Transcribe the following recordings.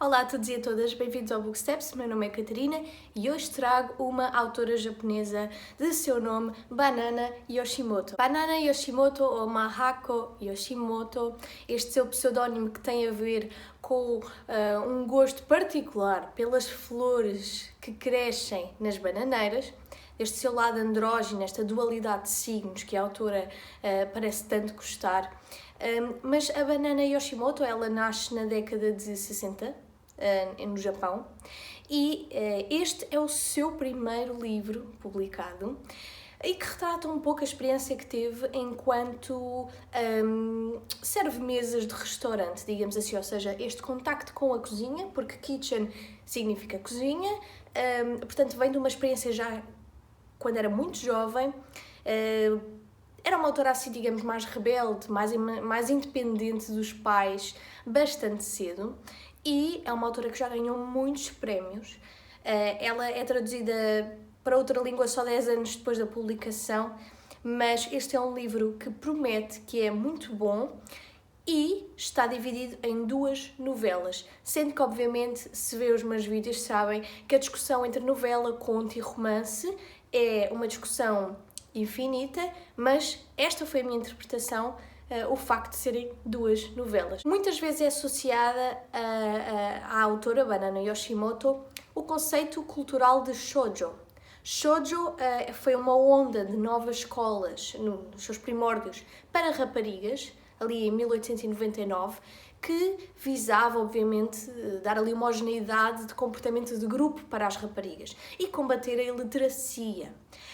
Olá a todos e a todas, bem-vindos ao Booksteps. Meu nome é Catarina e hoje trago uma autora japonesa de seu nome Banana Yoshimoto. Banana Yoshimoto ou Mahako Yoshimoto, este seu pseudónimo que tem a ver com um gosto particular pelas flores que crescem nas bananeiras, este seu lado andrógino, esta dualidade de signos que a autora parece tanto gostar. Mas a Banana Yoshimoto, ela nasce na década de 60, no Japão, e este é o seu primeiro livro publicado e que retrata um pouco a experiência que teve enquanto serve mesas de restaurante, digamos assim, ou seja, este contacto com a cozinha, porque kitchen significa cozinha, portanto vem de uma experiência já quando era muito jovem. Era uma autora assim, digamos, mais rebelde, mais independente dos pais, bastante cedo, e é uma autora que já ganhou muitos prémios. Ela é traduzida para outra língua só 10 anos depois da publicação, mas este é um livro que promete que é muito bom e está dividido em duas novelas, sendo que, obviamente, se vê os meus vídeos, sabem que a discussão entre novela, conto e romance é uma discussão infinita, mas esta foi a minha interpretação, o facto de serem duas novelas. Muitas vezes é associada à autora Banana Yoshimoto o conceito cultural de shoujo. Shoujo foi uma onda de novas escolas, nos seus primórdios, para raparigas, ali em 1899, que visava, obviamente, dar ali uma homogeneidade de comportamento de grupo para as raparigas e combater a iliteracia.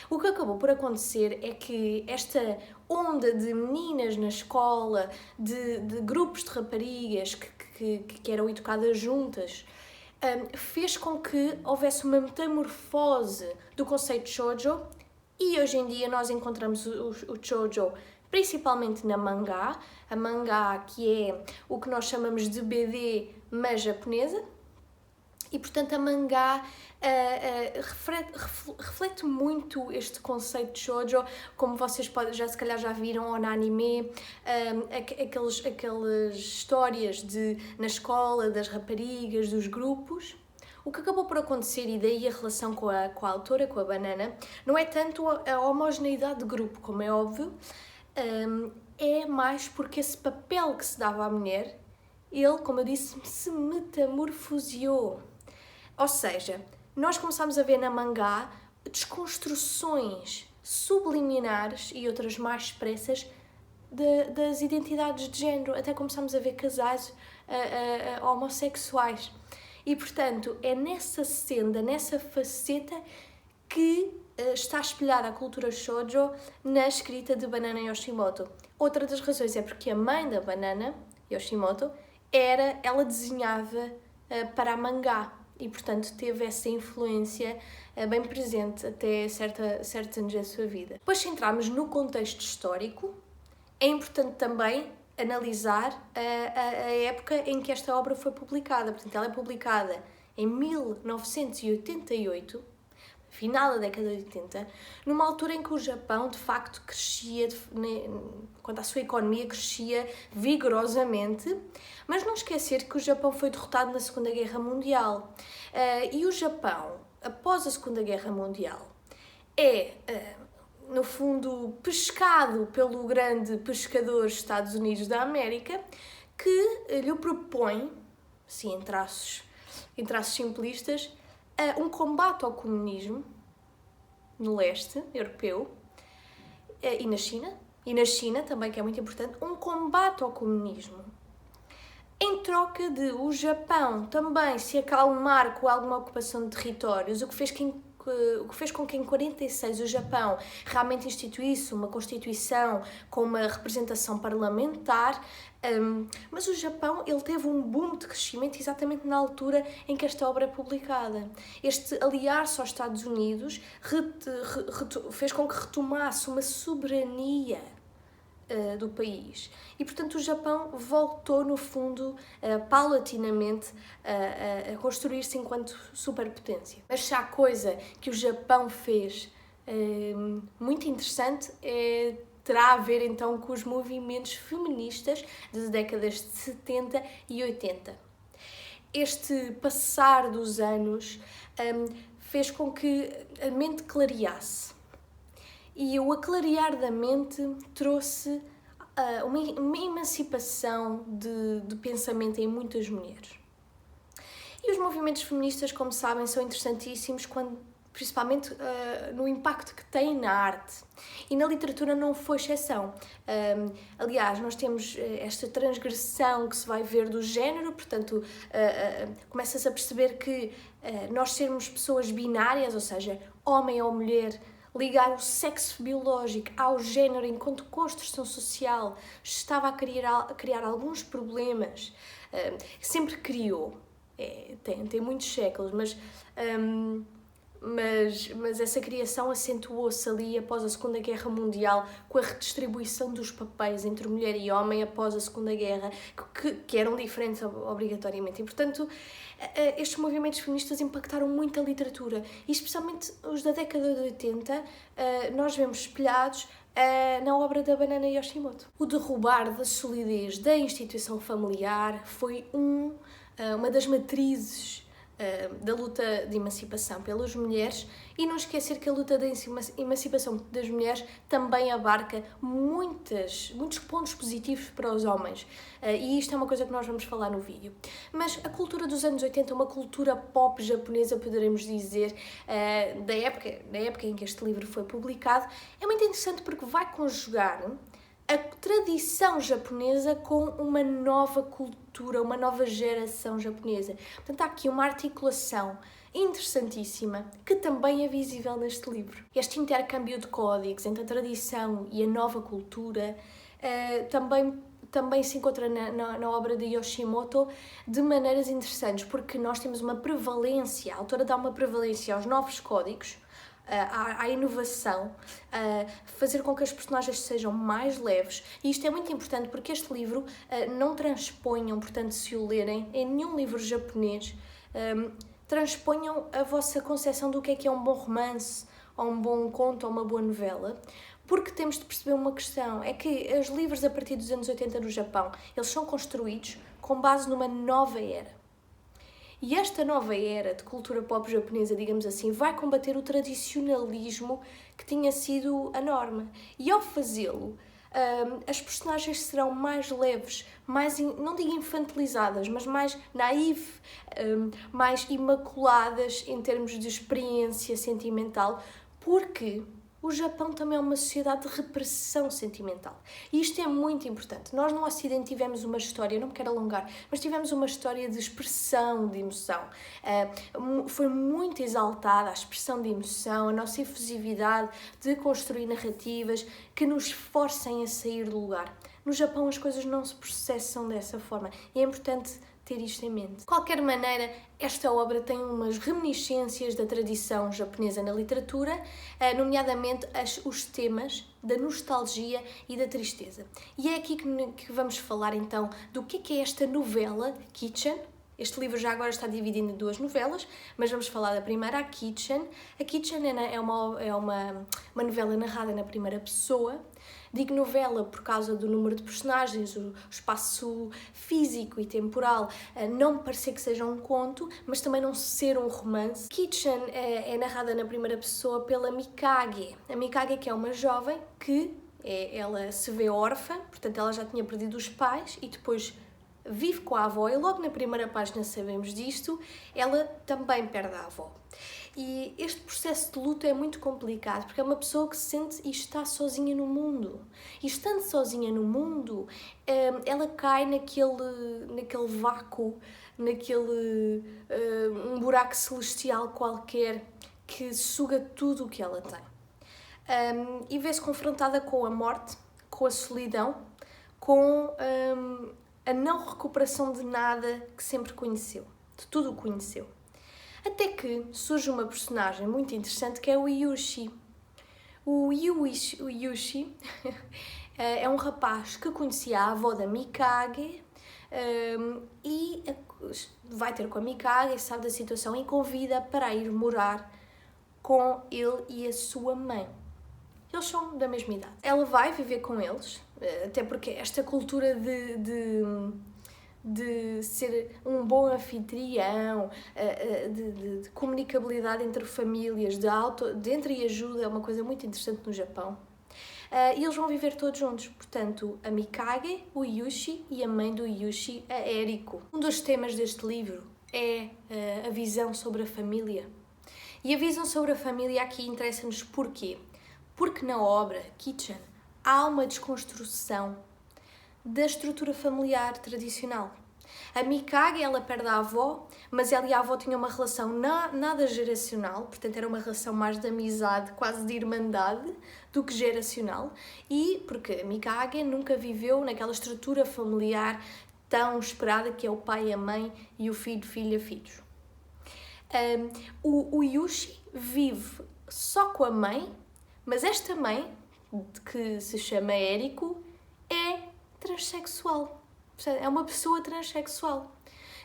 O que acabou por acontecer é que esta onda de meninas na escola, de grupos de raparigas que eram educadas juntas, fez com que houvesse uma metamorfose do conceito de shoujo, e hoje em dia nós encontramos o shoujo principalmente na mangá, a mangá que é o que nós chamamos de BD, mas japonesa, e portanto a mangá reflete muito este conceito de shoujo, como vocês se calhar já viram ou no anime, aquelas histórias na escola, das raparigas, dos grupos. O que acabou por acontecer, e daí a relação com a autora, com a Banana, não é tanto a homogeneidade de grupo, como é óbvio, é mais porque esse papel que se dava à mulher, ele, como eu disse, se metamorfoseou. Ou seja, nós começámos a ver na mangá desconstruções subliminares e outras mais expressas das identidades de género, até começámos a ver casais homossexuais. E, portanto, é nessa senda, nessa faceta que está espelhada a cultura shoujo na escrita de Banana Yoshimoto. Outra das razões é porque a mãe da Banana Yoshimoto ela desenhava para a mangá e, portanto, teve essa influência bem presente até certos anos da sua vida. Depois, se entrarmos no contexto histórico, é importante também analisar a época em que esta obra foi publicada. Portanto, ela é publicada em 1988, final da década de 80, numa altura em que o Japão, de facto, crescia, quanto à sua economia, crescia vigorosamente, mas não esquecer que o Japão foi derrotado na Segunda Guerra Mundial. E o Japão, após a Segunda Guerra Mundial, no fundo, pescado pelo grande pescador Estados Unidos da América, que lhe propõe, assim, em traços simplistas, um combate ao comunismo no leste europeu e na China também, que é muito importante, um combate ao comunismo. Em troca de o Japão também se acalmar com alguma ocupação de territórios, o que fez com que em 46 o Japão realmente instituísse uma constituição com uma representação parlamentar, mas o Japão ele teve um boom de crescimento exatamente na altura em que esta obra é publicada. Este aliar-se aos Estados Unidos fez com que retomasse uma soberania do país. E, portanto, o Japão voltou, no fundo, paulatinamente a construir-se enquanto superpotência. Mas se há coisa que o Japão fez muito interessante, terá a ver, então, com os movimentos feministas das décadas de 70 e 80. este passar dos anos fez com que a mente clareasse. E o aclarear da mente trouxe uma emancipação de pensamento em muitas mulheres. E os movimentos feministas, como sabem, são interessantíssimos principalmente no impacto que têm na arte. E na literatura não foi exceção. Aliás, nós temos esta transgressão que se vai ver do género, portanto, começa-se a perceber que nós sermos pessoas binárias, ou seja, homem ou mulher, ligar o sexo biológico ao género enquanto construção social estava a criar alguns problemas. Sempre criou. Tem muitos séculos, mas essa criação acentuou-se ali após a Segunda Guerra Mundial, com a redistribuição dos papéis entre mulher e homem após a Segunda Guerra, que eram diferentes obrigatoriamente. E, portanto, estes movimentos feministas impactaram muito a literatura, e especialmente os da década de 80, nós vemos espelhados na obra da Banana Yoshimoto. O derrubar da solidez da instituição familiar foi uma das matrizes da luta de emancipação pelas mulheres, e não esquecer que a luta de emancipação das mulheres também abarca muitos pontos positivos para os homens, e isto é uma coisa que nós vamos falar no vídeo. Mas a cultura dos anos 80 é uma cultura pop japonesa, poderemos dizer, da época em que este livro foi publicado. É muito interessante porque vai conjugar a tradição japonesa com uma nova cultura, uma nova geração japonesa. Portanto, há aqui uma articulação interessantíssima que também é visível neste livro. Este intercâmbio de códigos entre a tradição e a nova cultura também se encontra na obra de Yoshimoto de maneiras interessantes, porque nós temos uma prevalência, a autora dá uma prevalência aos novos códigos, à inovação, fazer com que as personagens sejam mais leves, e isto é muito importante porque este livro não transponham, portanto, se o lerem em nenhum livro japonês, transponham a vossa concepção do que é um bom romance, ou um bom conto, ou uma boa novela, porque temos de perceber uma questão, é que os livros a partir dos anos 80 no Japão, eles são construídos com base numa nova era. E esta nova era de cultura pop japonesa, digamos assim, vai combater o tradicionalismo que tinha sido a norma. E ao fazê-lo, as personagens serão mais leves, mais, não digo infantilizadas, mas mais naive, mais imaculadas em termos de experiência sentimental, porque o Japão também é uma sociedade de repressão sentimental. E isto é muito importante. Nós no Ocidente tivemos uma história, não me quero alongar, mas tivemos uma história de expressão de emoção. Foi muito exaltada a expressão de emoção, a nossa efusividade de construir narrativas que nos forcem a sair do lugar. No Japão as coisas não se processam dessa forma, e é importante ter isto em mente. De qualquer maneira, esta obra tem umas reminiscências da tradição japonesa na literatura, nomeadamente os temas da nostalgia e da tristeza. E é aqui que vamos falar então do que é esta novela, Kitchen. Este livro já agora está dividido em duas novelas, mas vamos falar da primeira, a Kitchen. A Kitchen é uma novela narrada na primeira pessoa. Digo novela por causa do número de personagens, o espaço físico e temporal não me parecer que seja um conto, mas também não ser um romance. Kitchen é narrada na primeira pessoa pela Mikage. A Mikage, que é uma jovem que ela se vê órfã, portanto ela já tinha perdido os pais e depois vive com a avó, e logo na primeira página sabemos disto, ela também perde a avó. E este processo de luto é muito complicado, porque é uma pessoa que se sente e está sozinha no mundo. E estando sozinha no mundo, ela cai naquele vácuo, um buraco celestial qualquer que suga tudo o que ela tem. E vê-se confrontada com a morte, com a solidão, com a não recuperação de nada que sempre conheceu, de tudo o que conheceu. Até que surge uma personagem muito interessante que é o Yushi. O Yushi é um rapaz que conhecia a avó da Mikage e vai ter com a Mikage, sabe da situação e convida para ir morar com ele e a sua mãe. Eles são da mesma idade. Ela vai viver com eles, até porque esta cultura de ser um bom anfitrião, de comunicabilidade entre famílias, de entreajuda, é uma coisa muito interessante no Japão. E eles vão viver todos juntos, portanto, a Mikage, o Yushi e a mãe do Yushi, a Eriko. Um dos temas deste livro é a visão sobre a família. E a visão sobre a família aqui interessa-nos porquê? Porque na obra Kitchen há uma desconstrução da estrutura familiar tradicional. A Mikage, ela perde a avó, mas ela e a avó tinham uma relação nada geracional, portanto era uma relação mais de amizade, quase de irmandade, do que geracional, e porque a Mikage nunca viveu naquela estrutura familiar tão esperada que é o pai, a mãe e o filho, filha, filhos. O Yushi vive só com a mãe, mas esta mãe, que se chama Eriko, é transexual. É uma pessoa transexual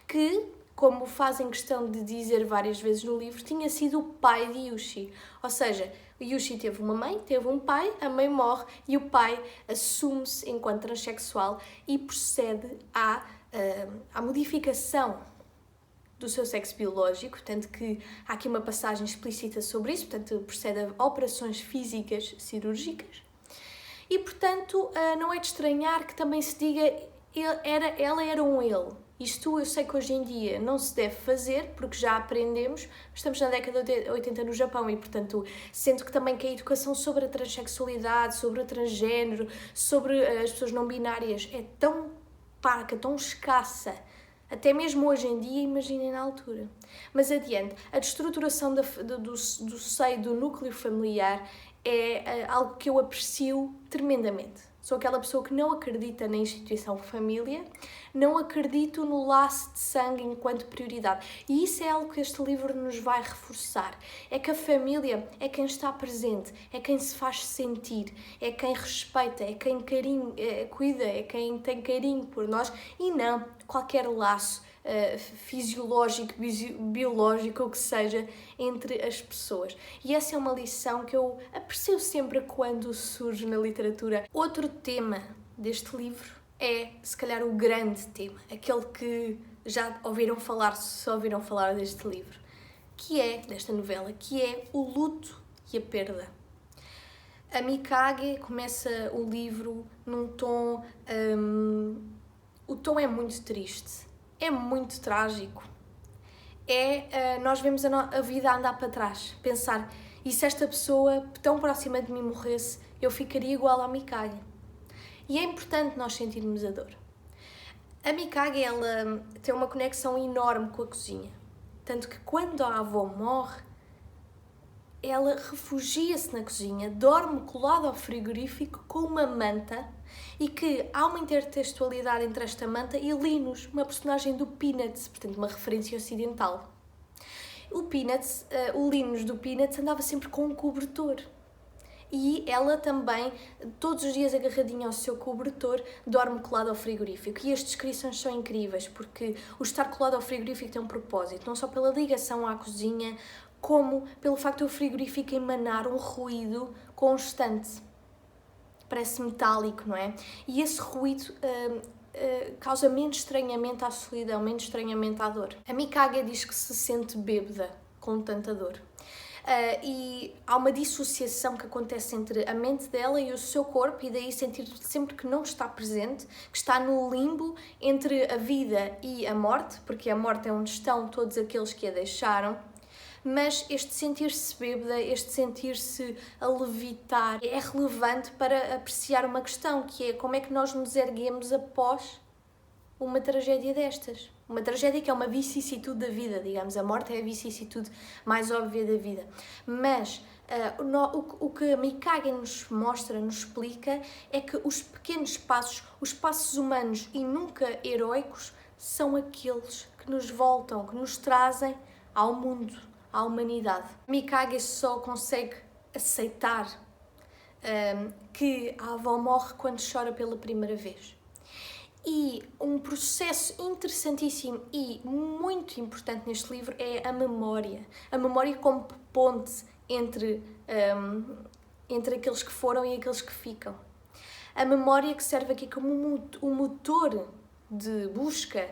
que, como fazem questão de dizer várias vezes no livro, tinha sido o pai de Yushi. Ou seja, o Yushi teve uma mãe, teve um pai, a mãe morre e o pai assume-se enquanto transexual e procede à modificação do seu sexo biológico, tanto que há aqui uma passagem explícita sobre isso, portanto procede a operações físicas cirúrgicas. E, portanto, não é de estranhar que também se diga ela era um ele. Isto eu sei que hoje em dia não se deve fazer, porque já aprendemos, estamos na década de 80 no Japão e, portanto, sinto que também que a educação sobre a transexualidade, sobre o transgénero, sobre as pessoas não binárias é tão parca, tão escassa, até mesmo hoje em dia, imaginem na altura. Mas adiante, a destruturação do seio do núcleo familiar é algo que eu aprecio tremendamente. Sou aquela pessoa que não acredita na instituição família, não acredito no laço de sangue enquanto prioridade. E isso é algo que este livro nos vai reforçar. É que a família é quem está presente, é quem se faz sentir, é quem respeita, é quem cuida, é quem tem carinho por nós e não qualquer laço fisiológico, biológico, ou que seja, entre as pessoas. E essa é uma lição que eu aprecio sempre quando surge na literatura. Outro tema deste livro é, se calhar, o grande tema, aquele que já ouviram falar, se ouviram falar deste livro, que é, desta novela, que é o luto e a perda. A Mikage começa o livro num tom... o tom é muito triste. É muito trágico. Nós vemos a vida a andar para trás. Pensar, e se esta pessoa tão próxima de mim morresse, eu ficaria igual à Mikage. E é importante nós sentirmos a dor. A Mikage, ela tem uma conexão enorme com a cozinha. Tanto que quando a avó morre, ela refugia-se na cozinha, dorme colada ao frigorífico com uma manta e que há uma intertextualidade entre esta manta e Linus, uma personagem do Peanuts, portanto uma referência ocidental. O Linus do Peanuts andava sempre com um cobertor e ela também, todos os dias agarradinha ao seu cobertor, dorme colada ao frigorífico. E as descrições são incríveis porque o estar colado ao frigorífico tem um propósito, não só pela ligação à cozinha, como pelo facto do frigorífico emanar um ruído constante. Parece metálico, não é? E esse ruído causa menos estranhamento à solidão, menos estranhamento à dor. A Mikage diz que se sente bêbada com tanta dor. E há uma dissociação que acontece entre a mente dela e o seu corpo, e daí sentir sempre que não está presente, que está no limbo entre a vida e a morte, porque a morte é onde estão todos aqueles que a deixaram. Mas este sentir-se bêbada, este sentir-se a levitar, é relevante para apreciar uma questão, que é como é que nós nos erguemos após uma tragédia destas. Uma tragédia que é uma vicissitude da vida, digamos. A morte é a vicissitude mais óbvia da vida. Mas o que a Mikage nos mostra, nos explica, é que os pequenos passos, os passos humanos e nunca heroicos, são aqueles que nos voltam, que nos trazem ao mundo, à humanidade. Mikage só consegue aceitar que a avó morre quando chora pela primeira vez. E um processo interessantíssimo e muito importante neste livro é a memória. A memória como ponte entre aqueles que foram e aqueles que ficam. A memória que serve aqui como um motor de busca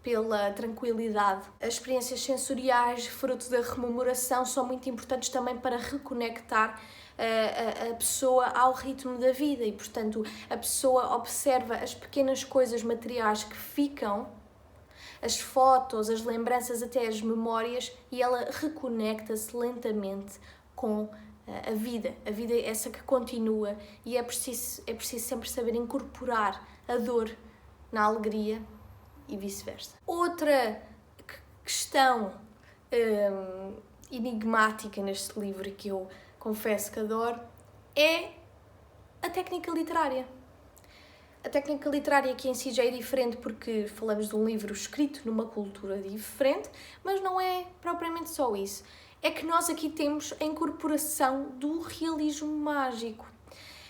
pela tranquilidade. As experiências sensoriais, fruto da rememoração, são muito importantes também para reconectar a pessoa ao ritmo da vida e, portanto, a pessoa observa as pequenas coisas materiais que ficam, as fotos, as lembranças, até as memórias, e ela reconecta-se lentamente com a vida é essa que continua, e é preciso sempre saber incorporar a dor na alegria e vice-versa. Outra questão enigmática neste livro, que eu confesso que adoro, é a técnica literária. A técnica literária aqui em si já é diferente porque falamos de um livro escrito numa cultura diferente, mas não é propriamente só isso. É que nós aqui temos a incorporação do realismo mágico.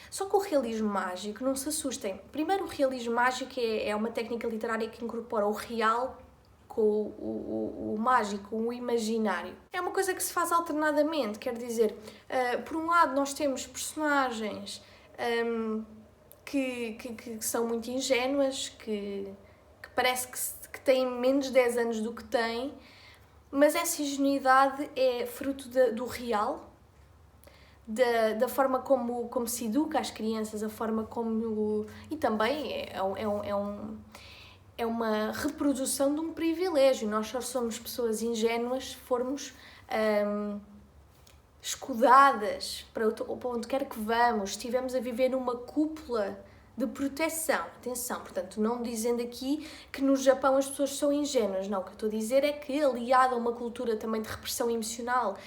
Só que o realismo mágico, não se assustem. Primeiro, o realismo mágico é uma técnica literária que incorpora o real com o mágico, o imaginário. É uma coisa que se faz alternadamente, quer dizer, por um lado nós temos personagens que são muito ingênuas, que parece que têm menos de 10 anos do que têm, mas essa ingenuidade é fruto do real, da forma como se educa as crianças, a forma como... E também é uma reprodução de um privilégio. Nós só somos pessoas ingênuas se formos escudadas para onde quer que vamos, estivemos a viver numa cúpula de proteção. Atenção, portanto, não dizendo aqui que no Japão as pessoas são ingênuas, não. O que eu estou a dizer é que, aliado a uma cultura também de repressão emocional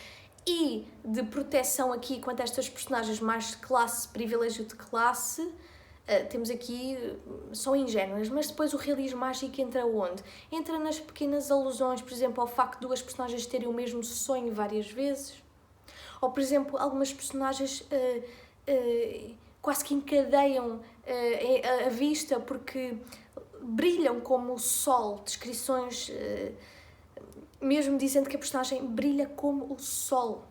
e de proteção aqui quanto a estas personagens mais de classe, privilégio de classe, temos aqui, são ingênuas, mas depois o realismo mágico entra onde? Entra nas pequenas alusões, por exemplo, ao facto de duas personagens terem o mesmo sonho várias vezes, ou, por exemplo, algumas personagens quase que encadeiam a vista porque brilham como o sol, descrições mesmo dizendo que a personagem brilha como o sol.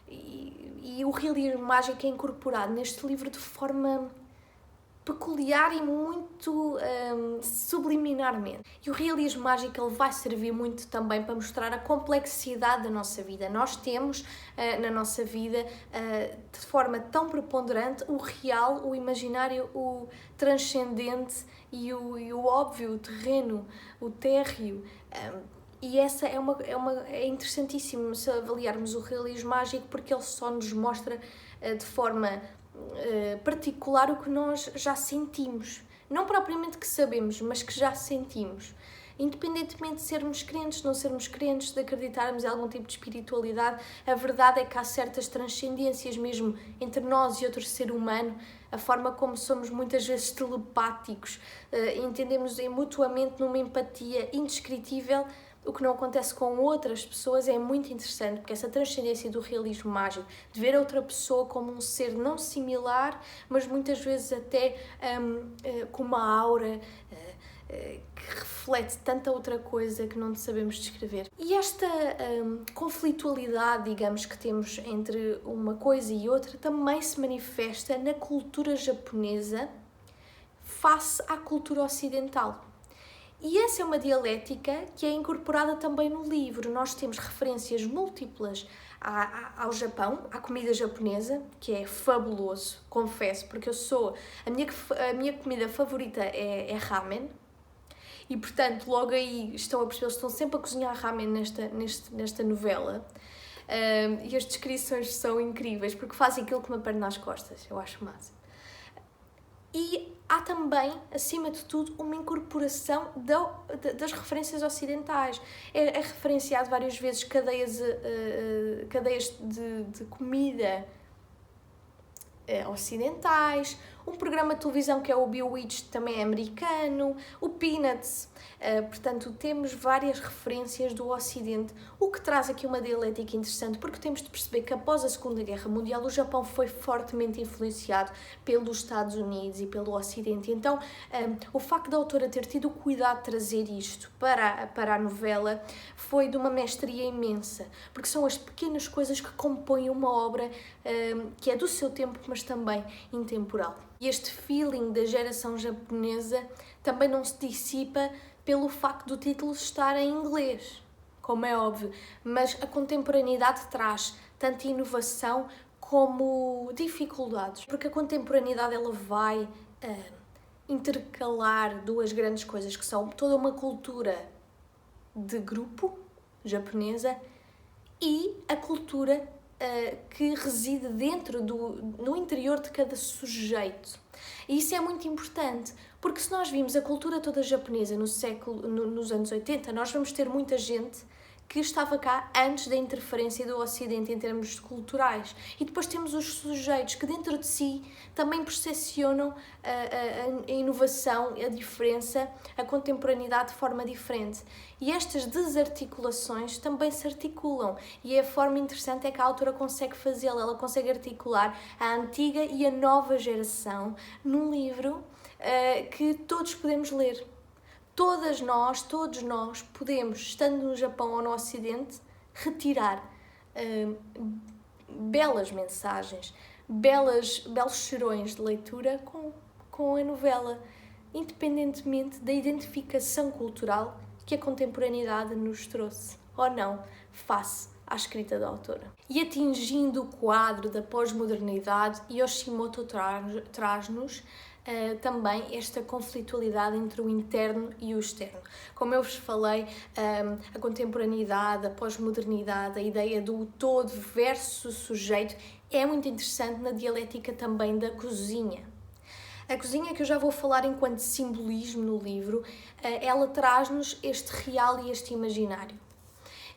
E o realismo mágico é incorporado neste livro de forma peculiar e muito subliminarmente. E o realismo mágico ele vai servir muito também para mostrar a complexidade da nossa vida. Nós temos na nossa vida, de forma tão preponderante, o real, o imaginário, o transcendente e o óbvio, o terreno, o térreo. E essa é interessantíssimo se avaliarmos o realismo mágico, porque ele só nos mostra de forma particular o que nós já sentimos. Não propriamente que sabemos, mas que já sentimos. Independentemente de sermos crentes, não sermos crentes, de acreditarmos em algum tipo de espiritualidade, a verdade é que há certas transcendências mesmo entre nós e outro ser humano, a forma como somos muitas vezes telepáticos, entendemos mutuamente numa empatia indescritível. O que não acontece com outras pessoas é muito interessante, porque essa transcendência do realismo mágico, de ver a outra pessoa como um ser não similar, mas muitas vezes até com uma aura que reflete tanta outra coisa que não sabemos descrever. E esta conflitualidade, digamos, que temos entre uma coisa e outra, também se manifesta na cultura japonesa face à cultura ocidental. E essa é uma dialética que é incorporada também no livro. Nós temos referências múltiplas ao Japão, à comida japonesa, que é fabuloso, confesso, porque a minha comida favorita é ramen. E, portanto, logo aí estão a perceber, eles estão sempre a cozinhar ramen nesta novela. E as descrições são incríveis, porque fazem aquilo que me perde nas costas. Eu acho o máximo. E há também, acima de tudo, uma incorporação das referências ocidentais. É referenciado várias vezes cadeias de comida ocidentais, um programa de televisão que é o Bewitched, também é americano, o Peanuts. Portanto, temos várias referências do Ocidente, o que traz aqui uma dialética interessante, porque temos de perceber que após a Segunda Guerra Mundial o Japão foi fortemente influenciado pelos Estados Unidos e pelo Ocidente. Então, o facto da autora ter tido o cuidado de trazer isto para a novela foi de uma mestria imensa, porque são as pequenas coisas que compõem uma obra que é do seu tempo, mas também intemporal. E este feeling da geração japonesa também não se dissipa pelo facto do título estar em inglês, como é óbvio, mas a contemporaneidade traz tanto inovação como dificuldades, porque a contemporaneidade ela vai intercalar duas grandes coisas que são toda uma cultura de grupo japonesa e a cultura que reside no interior de cada sujeito. E isso é muito importante, porque se nós vimos a cultura toda japonesa nos anos 80, nós vamos ter muita gente que estava cá antes da interferência do Ocidente em termos culturais. E depois temos os sujeitos que dentro de si também percepcionam a inovação, a diferença, a contemporaneidade de forma diferente. E estas desarticulações também se articulam. E a forma interessante é que a autora consegue fazê-la. Ela consegue articular a antiga e a nova geração num livro que todos podemos ler. Todos nós podemos, estando no Japão ou no Ocidente, retirar belas mensagens, belos serões de leitura com a novela, independentemente da identificação cultural que a contemporaneidade nos trouxe, ou não, face à escrita da autora. E atingindo o quadro da pós-modernidade, Yoshimoto traz-nos também esta conflitualidade entre o interno e o externo. Como eu vos falei, a contemporaneidade, a pós-modernidade, a ideia do todo versus o sujeito é muito interessante na dialética também da cozinha. A cozinha, que eu já vou falar enquanto simbolismo no livro, ela traz-nos este real e este imaginário.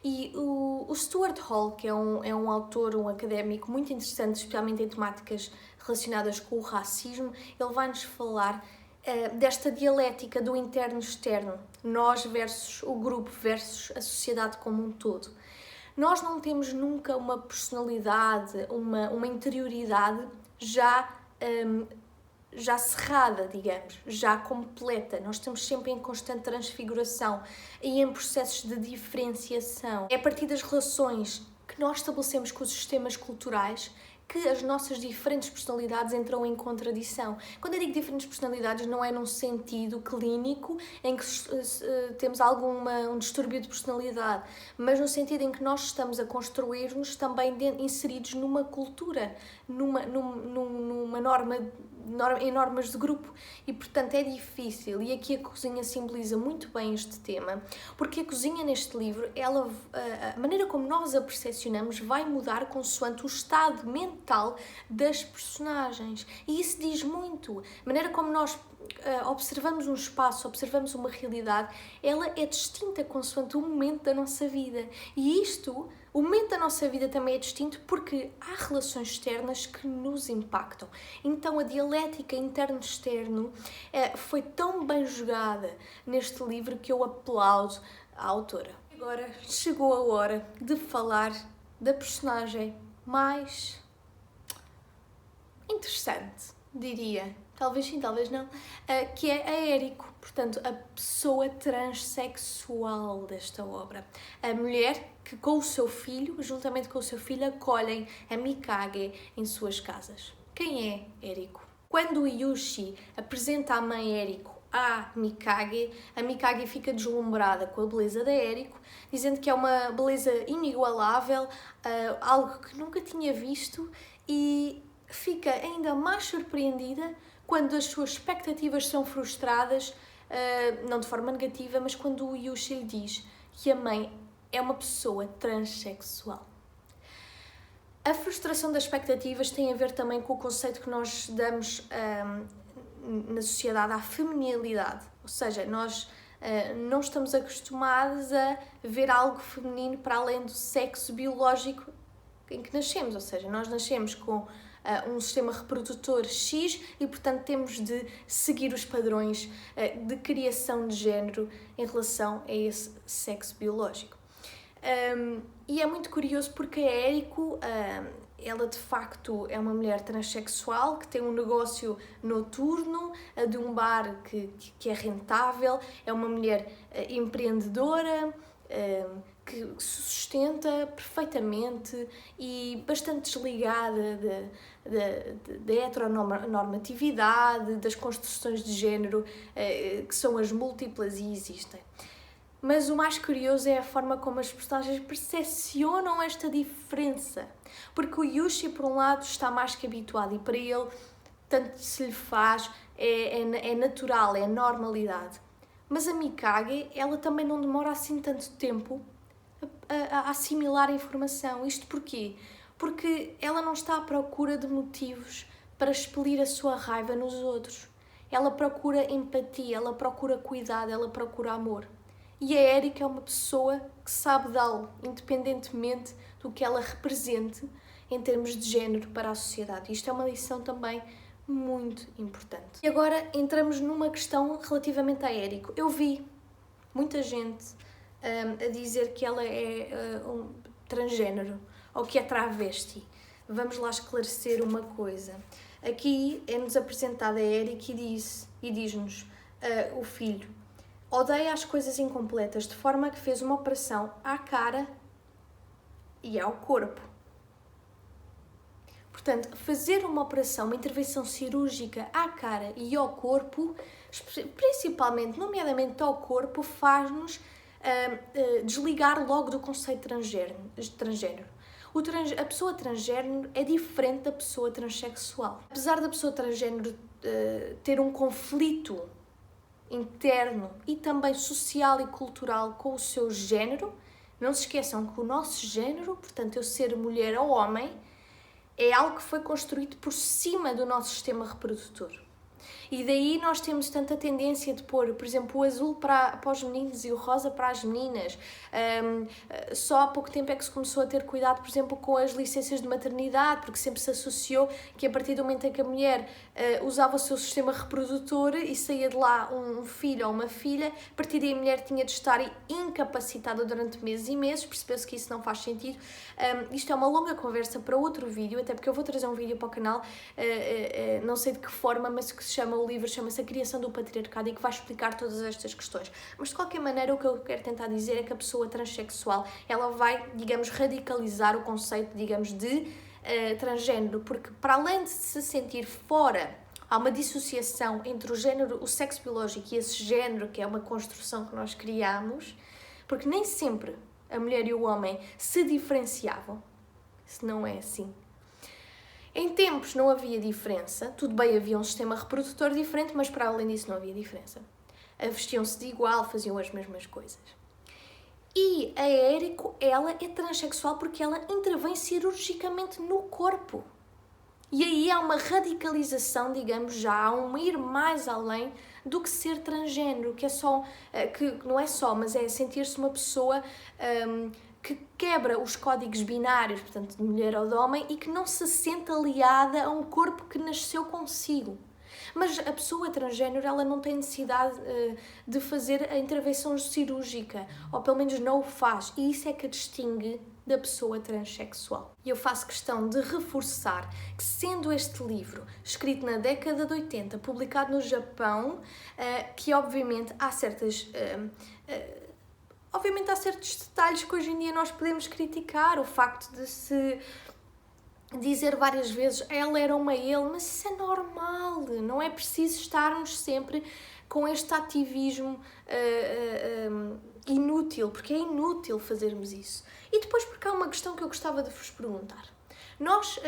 E o Stuart Hall, que é um autor, um académico muito interessante, especialmente em temáticas relacionadas com o racismo, ele vai-nos falar desta dialética do interno e externo, nós versus o grupo, versus a sociedade como um todo. Nós não temos nunca uma personalidade, uma interioridade já cerrada, digamos, já completa. Nós estamos sempre em constante transfiguração e em processos de diferenciação. É a partir das relações que nós estabelecemos com os sistemas culturais que as nossas diferentes personalidades entram em contradição. Quando eu digo diferentes personalidades, não é num sentido clínico em que temos um distúrbio de personalidade, mas no sentido em que nós estamos a construir-nos também inseridos numa cultura, em normas de grupo, e portanto é difícil. E aqui a cozinha simboliza muito bem este tema, porque a cozinha neste livro, a maneira como nós a percepcionamos vai mudar consoante o estado mental das personagens, e isso diz muito. A maneira como nós observamos um espaço, observamos uma realidade, ela é distinta consoante o momento da nossa vida, e o momento da nossa vida também é distinto porque há relações externas que nos impactam. Então a dialética interno-externo foi tão bem jogada neste livro que eu aplaudo a autora. Agora chegou a hora de falar da personagem mais interessante, diria. Talvez sim, talvez não, que é a Eriko, portanto, a pessoa transexual desta obra. A mulher que com o seu filho, juntamente com o seu filho, acolhem a Mikage em suas casas. Quem é Eriko? Quando o Yushi apresenta a mãe Eriko à Mikage, a Mikage fica deslumbrada com a beleza da Eriko, dizendo que é uma beleza inigualável, algo que nunca tinha visto, e fica ainda mais surpreendida quando as suas expectativas são frustradas, não de forma negativa, mas quando o Yushi lhe diz que a mãe é uma pessoa transexual. A frustração das expectativas tem a ver também com o conceito que nós damos na sociedade à feminilidade, ou seja, nós não estamos acostumados a ver algo feminino para além do sexo biológico em que nascemos, ou seja, nós nascemos com um sistema reprodutor X e, portanto, temos de seguir os padrões de criação de género em relação a esse sexo biológico. E é muito curioso porque a Eriko, ela de facto é uma mulher transexual que tem um negócio noturno de um bar que é rentável, é uma mulher empreendedora, que se sustenta perfeitamente e bastante desligada da heteronormatividade, das construções de género, que são as múltiplas e existem. Mas o mais curioso é a forma como as personagens percepcionam esta diferença. Porque o Yushi, por um lado, está mais que habituado e para ele, tanto se lhe faz, é natural, é normalidade. Mas a Mikage, ela também não demora assim tanto tempo a assimilar a informação. Isto porquê? Porque ela não está à procura de motivos para expelir a sua raiva nos outros. Ela procura empatia, ela procura cuidado, ela procura amor. E a Erika é uma pessoa que sabe dá-lo, independentemente do que ela represente em termos de género para a sociedade. Isto é uma lição também muito importante. E agora entramos numa questão relativamente à Erika. Eu vi muita gente a dizer que ela é transgênero ou que é travesti. Vamos lá esclarecer uma coisa. Aqui é-nos apresentada a Erika e diz-nos o filho odeia as coisas incompletas, de forma que fez uma operação à cara e ao corpo. Portanto, fazer uma operação, uma intervenção cirúrgica à cara e ao corpo, principalmente, nomeadamente ao corpo, faz-nos desligar logo do conceito transgénero. A pessoa transgénero é diferente da pessoa transexual. Apesar da pessoa transgénero ter um conflito interno e também social e cultural com o seu género, não se esqueçam que o nosso género, portanto, eu ser mulher ou homem, é algo que foi construído por cima do nosso sistema reprodutor. E daí nós temos tanta tendência de pôr, por exemplo, o azul para os meninos e o rosa para as meninas. Só há pouco tempo é que se começou a ter cuidado, por exemplo, com as licenças de maternidade, porque sempre se associou que a partir do momento em que a mulher usava o seu sistema reprodutor e saía de lá um filho ou uma filha, a partir daí a mulher tinha de estar incapacitada durante meses e meses. Percebeu-se que isso não faz sentido. Isto é uma longa conversa para outro vídeo, até porque eu vou trazer um vídeo para o canal, não sei de que forma, mas que se chama, o livro chama-se A Criação do Patriarcado e que vai explicar todas estas questões. Mas de qualquer maneira o que eu quero tentar dizer é que a pessoa transexual, ela vai, digamos, radicalizar o conceito, digamos, de transgénero, porque para além de se sentir fora, há uma dissociação entre o género, o sexo biológico e esse género que é uma construção que nós criamos, porque nem sempre a mulher e o homem se diferenciavam, se não é assim. Em tempos não havia diferença, tudo bem, havia um sistema reprodutor diferente, mas para além disso não havia diferença. Vestiam-se de igual, faziam as mesmas coisas. E a Erika, ela é transexual porque ela intervém cirurgicamente no corpo. E aí há uma radicalização, digamos, já há um ir mais além do que ser transgénero, que é só, que não é só, mas é sentir-se uma pessoa que quebra os códigos binários, portanto, de mulher ou de homem, e que não se sente aliada a um corpo que nasceu consigo. Mas a pessoa transgénero, ela não tem necessidade de fazer a intervenção cirúrgica, ou pelo menos não o faz, e isso é que a distingue da pessoa transexual. E eu faço questão de reforçar que, sendo este livro escrito na década de 80, publicado no Japão, que obviamente há certas... Obviamente há certos detalhes que hoje em dia nós podemos criticar, o facto de se dizer várias vezes ela era uma ele, mas isso é normal, não é preciso estarmos sempre com este ativismo inútil, porque é inútil fazermos isso. E depois porque há uma questão que eu gostava de vos perguntar. Nós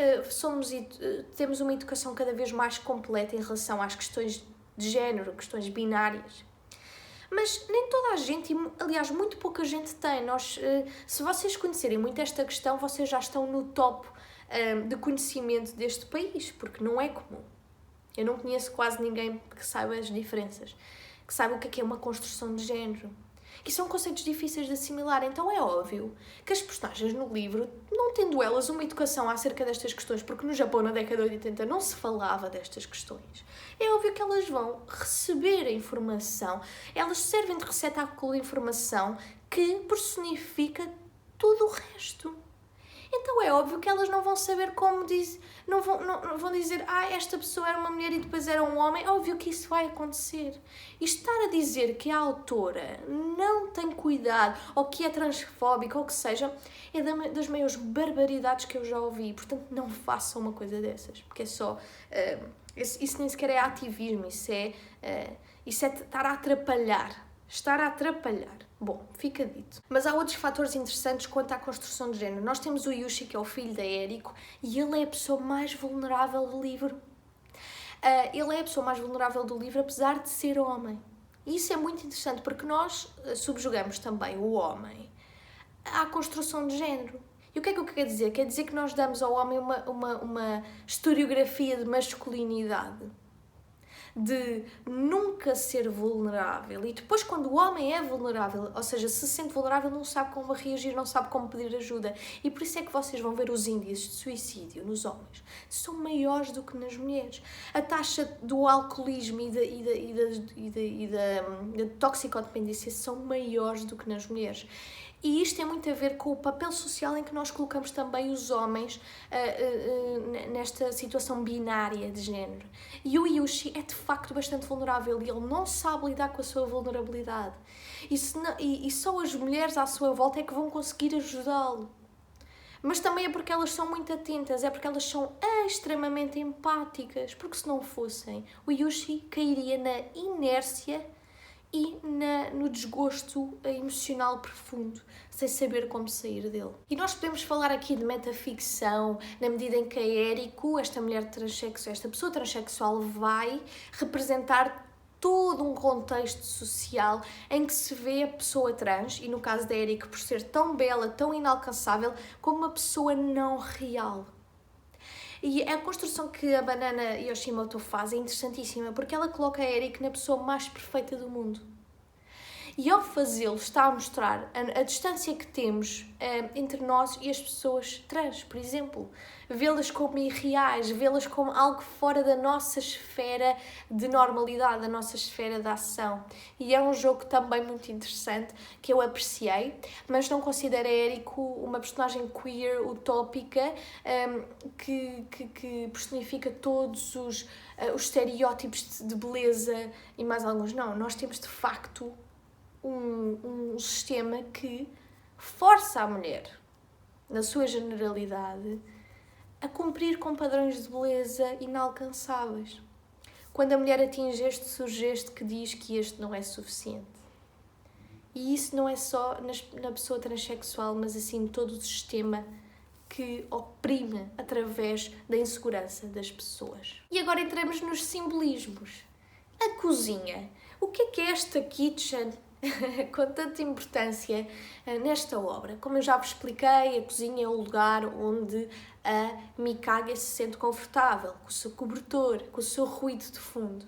temos uma educação cada vez mais completa em relação às questões de género, questões binárias. Mas nem toda a gente, aliás, muito pouca gente tem. Se vocês conhecerem muito esta questão, vocês já estão no top de conhecimento deste país, porque não é comum. Eu não conheço quase ninguém que saiba as diferenças, que saiba o que é uma construção de género. E são conceitos difíceis de assimilar, então é óbvio que as personagens no livro, não tendo elas uma educação acerca destas questões, porque no Japão na década de 80 não se falava destas questões, é óbvio que elas vão receber a informação, elas servem de receptáculo de informação que personifica tudo o resto. então é óbvio que elas não vão saber como dizer, não vão dizer, esta pessoa era uma mulher e depois era um homem. É óbvio que isso vai acontecer. E estar a dizer que a autora não tem cuidado, ou que é transfóbica, ou que seja, é das maiores barbaridades que eu já ouvi. Portanto, não façam uma coisa dessas, porque é só... isso nem sequer é ativismo, isso é estar a atrapalhar. Estar a atrapalhar. Bom, fica dito. Mas há outros fatores interessantes quanto à construção de género. Nós temos o Yushi, que é o filho da Eriko, e ele é a pessoa mais vulnerável do livro. Ele é a pessoa mais vulnerável do livro, apesar de ser homem. E isso é muito interessante, porque nós subjugamos também o homem à construção de género. E o que é que eu quero dizer? Quer dizer que nós damos ao homem uma historiografia de masculinidade, de nunca ser vulnerável, e depois quando o homem é vulnerável, ou seja, se sente vulnerável, não sabe como reagir, não sabe como pedir ajuda, e por isso é que vocês vão ver os índices de suicídio nos homens são maiores do que nas mulheres. A taxa do alcoolismo e da toxicodependência são maiores do que nas mulheres. E isto tem muito a ver com o papel social em que nós colocamos também os homens nesta situação binária de género. E o Yushi é de facto bastante vulnerável e ele não sabe lidar com a sua vulnerabilidade. E só as mulheres à sua volta é que vão conseguir ajudá-lo. Mas também é porque elas são muito atentas, é porque elas são extremamente empáticas, porque se não fossem, o Yushi cairia na inércia e no desgosto emocional profundo, sem saber como sair dele. E nós podemos falar aqui de metaficção, na medida em que a Eriko, esta mulher transexual, esta pessoa transexual, vai representar todo um contexto social em que se vê a pessoa trans, e no caso da Eriko, por ser tão bela, tão inalcançável, como uma pessoa não real. E a construção que a Banana Yoshimoto faz é interessantíssima, porque ela coloca a Eriko na pessoa mais perfeita do mundo. E ao fazê-lo está a mostrar a distância que temos entre nós e as pessoas trans, por exemplo. Vê-las como irreais, vê-las como algo fora da nossa esfera de normalidade, da nossa esfera de ação. E é um jogo também muito interessante, que eu apreciei, mas não considero a Eriko uma personagem queer, utópica, que personifica todos os estereótipos de beleza e mais alguns. Não, nós temos de facto um sistema que força a mulher, na sua generalidade, a cumprir com padrões de beleza inalcançáveis. Quando a mulher atinge este, surge este que diz que este não é suficiente. E isso não é só na pessoa transexual, mas assim todo o sistema que oprime através da insegurança das pessoas. E agora entramos nos simbolismos. A cozinha. O que é esta kitchen com tanta importância nesta obra? Como eu já vos expliquei, a cozinha é o lugar onde a Mikage se sente confortável, com o seu cobertor, com o seu ruído de fundo.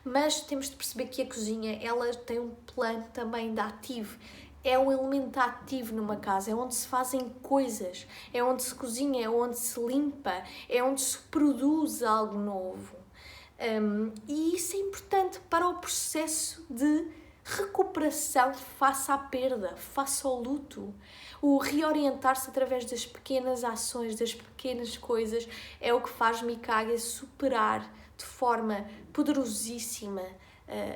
Mas temos de perceber que a cozinha, ela tem um plano também de ativo. É um elemento ativo numa casa, é onde se fazem coisas, é onde se cozinha, é onde se limpa, é onde se produz algo novo. E isso é importante para o processo de recuperação face à perda, face ao luto. O reorientar-se através das pequenas ações, das pequenas coisas, é o que faz Mikage superar de forma poderosíssima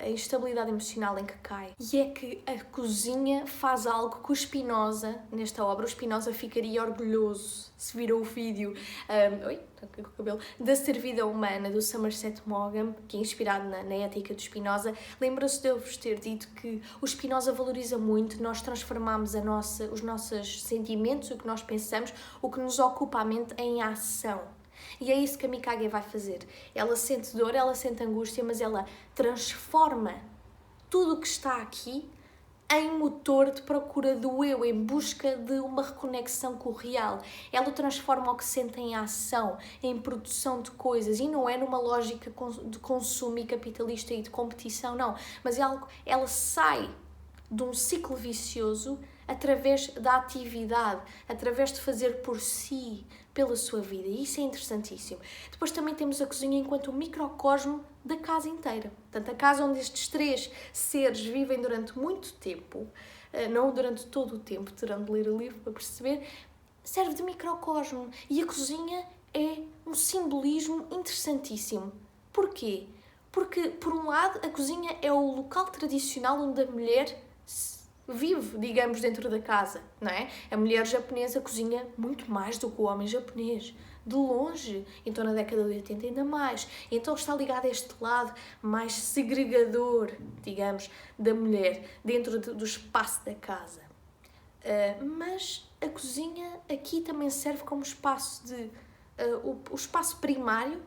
a instabilidade emocional em que cai. E é que a cozinha faz algo que o Spinoza, nesta obra, o Spinoza ficaria orgulhoso se virou o vídeo com o cabelo, da Servida Humana, do Somerset Maugham, que é inspirado na ética do Spinoza. Lembra-se de eu vos ter dito que o Spinoza valoriza muito nós transformarmos os nossos sentimentos, o que nós pensamos, o que nos ocupa a mente, em ação. E é isso que a Mikage vai fazer. Ela sente dor, ela sente angústia, mas ela transforma tudo o que está aqui em motor de procura do eu, em busca de uma reconexão com o real. Ela transforma o que sente em ação, em produção de coisas, e não é numa lógica de consumo e capitalista e de competição, não. Mas ela sai de um ciclo vicioso através da atividade, através de fazer por si, pela sua vida. E isso é interessantíssimo. Depois também temos a cozinha enquanto um microcosmo da casa inteira. Portanto, a casa onde estes três seres vivem durante muito tempo, não durante todo o tempo, terão de ler o livro para perceber, serve de microcosmo e a cozinha é um simbolismo interessantíssimo. Porquê? Porque, por um lado, a cozinha é o local tradicional onde a mulher vive, digamos, dentro da casa, não é? A mulher japonesa cozinha muito mais do que o homem japonês, de longe. Então, na década de 80 ainda mais. Então, está ligada a este lado mais segregador, digamos, da mulher, dentro do espaço da casa. Mas a cozinha aqui também serve como espaço o espaço primário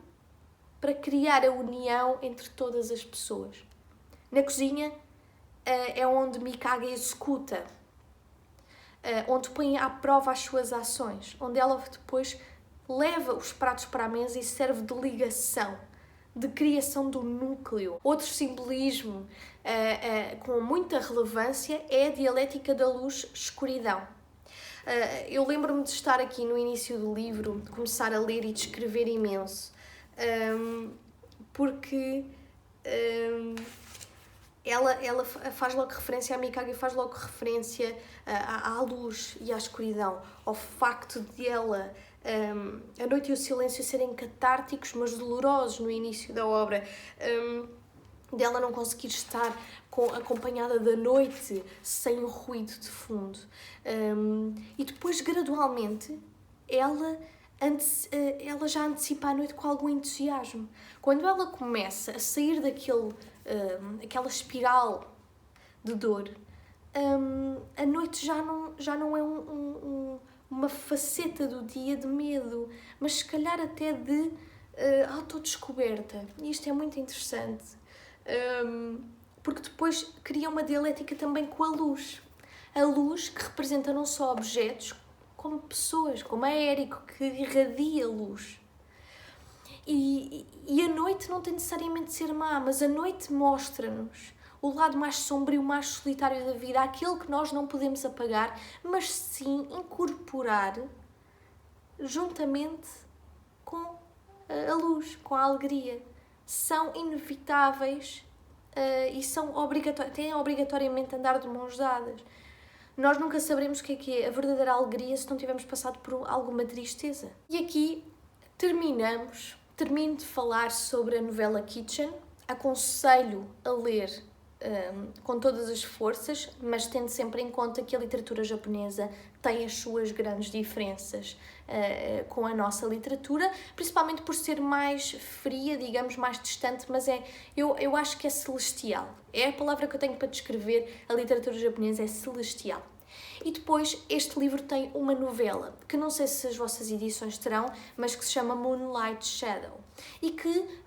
para criar a união entre todas as pessoas. Na cozinha é onde Mikage executa, onde põe à prova as suas ações, onde ela depois leva os pratos para a mesa e serve de ligação, de criação do núcleo. Outro simbolismo com muita relevância é a dialética da luz-escuridão. Eu lembro-me de estar aqui no início do livro, de começar a ler e de escrever imenso, porque ela faz logo referência, a Mikage faz logo referência à luz e à escuridão, ao facto de ela, a noite e o silêncio serem catárticos, mas dolorosos no início da obra, dela não conseguir estar acompanhada da noite sem o ruído de fundo. E depois, gradualmente, ela já antecipa a noite com algum entusiasmo. Quando ela começa a sair daquela espiral de dor, a noite já não é uma faceta do dia de medo, mas se calhar até de autodescoberta. E isto é muito interessante, porque depois cria uma dialética também com a luz. A luz que representa não só objetos, como pessoas, como a Eriko, que irradia luz. E a noite não tem necessariamente de ser má, mas a noite mostra-nos o lado mais sombrio, mais solitário da vida, aquele que nós não podemos apagar, mas sim incorporar juntamente com a luz, com a alegria. São inevitáveis e têm obrigatoriamente de andar de mãos dadas. Nós nunca saberemos o que é a verdadeira alegria se não tivermos passado por alguma tristeza. E aqui termino de falar sobre a novela Kitchen. Aconselho a ler com todas as forças, mas tendo sempre em conta que a literatura japonesa tem as suas grandes diferenças com a nossa literatura, principalmente por ser mais fria, digamos, mais distante, mas eu acho que é celestial. É a palavra que eu tenho para descrever a literatura japonesa, é celestial. E depois este livro tem uma novela, que não sei se as vossas edições terão, mas que se chama Moonlight Shadow, e que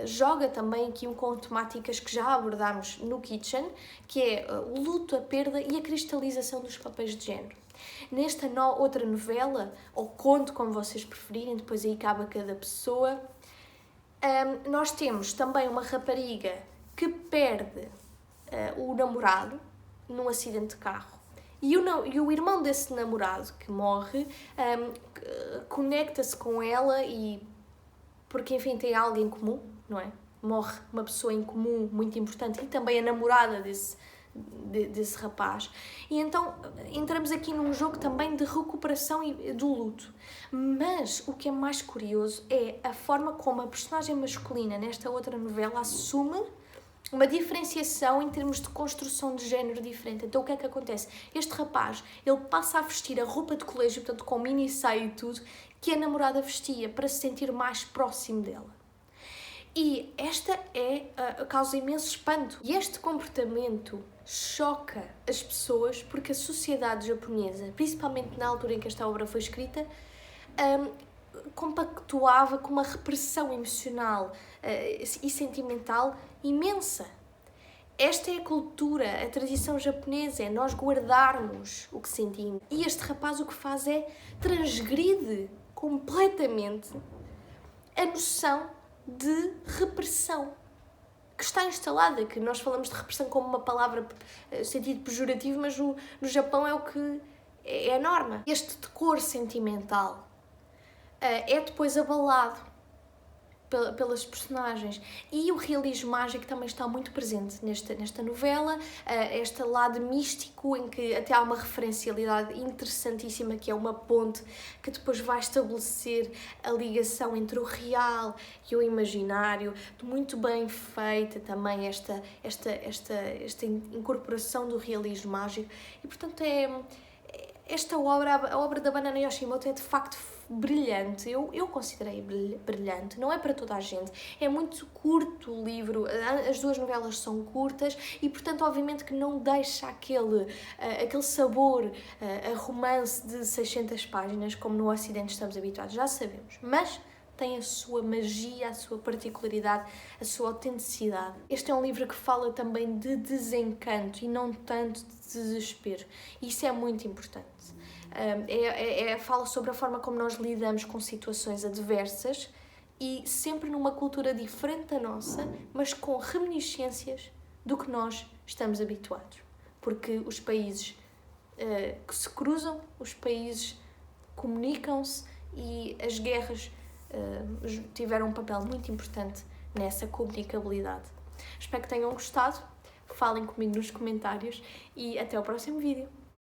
joga também aqui com temáticas que já abordámos no Kitchen, que é o luto, a perda e a cristalização dos papéis de género. Nesta outra novela, ou conto, como vocês preferirem, depois aí cabe a cada pessoa, nós temos também uma rapariga que perde o namorado num acidente de carro. E o irmão desse namorado que morre conecta-se com ela porque, enfim, tem algo em comum, não é? Morre uma pessoa em comum muito importante e também a namorada desse rapaz. E então entramos aqui num jogo também de recuperação e do luto. Mas o que é mais curioso é a forma como a personagem masculina nesta outra novela assume uma diferenciação em termos de construção de género diferente. Então o que é que acontece? Este rapaz, ele passa a vestir a roupa de colégio, portanto com mini saia e tudo, que a namorada vestia para se sentir mais próximo dela. E esta causa imenso espanto. E este comportamento choca as pessoas porque a sociedade japonesa, principalmente na altura em que esta obra foi escrita, compactuava com uma repressão emocional e sentimental imensa. Esta é a cultura, a tradição japonesa, é nós guardarmos o que sentimos. E este rapaz o que faz é transgride completamente a noção de repressão que está instalada, que nós falamos de repressão como uma palavra sentido pejorativo, mas no Japão é o que é a norma. Este decor sentimental é depois abalado pelas personagens. E o realismo mágico também está muito presente nesta novela, este lado místico em que até há uma referencialidade interessantíssima, que é uma ponte que depois vai estabelecer a ligação entre o real e o imaginário, muito bem feita também esta incorporação do realismo mágico. E portanto esta obra, a obra da Banana Yoshimoto, é de facto brilhante. Eu considerei brilhante. Não é para toda a gente. É muito curto o livro. As duas novelas são curtas e, portanto, obviamente que não deixa aquele sabor a romance de 600 páginas, como no Ocidente estamos habituados. Já sabemos. Mas tem a sua magia, a sua particularidade, a sua autenticidade. Este é um livro que fala também de desencanto e não tanto de desespero. Isso é muito importante. Fala sobre a forma como nós lidamos com situações adversas e sempre numa cultura diferente da nossa, mas com reminiscências do que nós estamos habituados. Porque os países que se cruzam, os países comunicam-se e as guerras tiveram um papel muito importante nessa comunicabilidade. Espero que tenham gostado, falem comigo nos comentários e até ao próximo vídeo.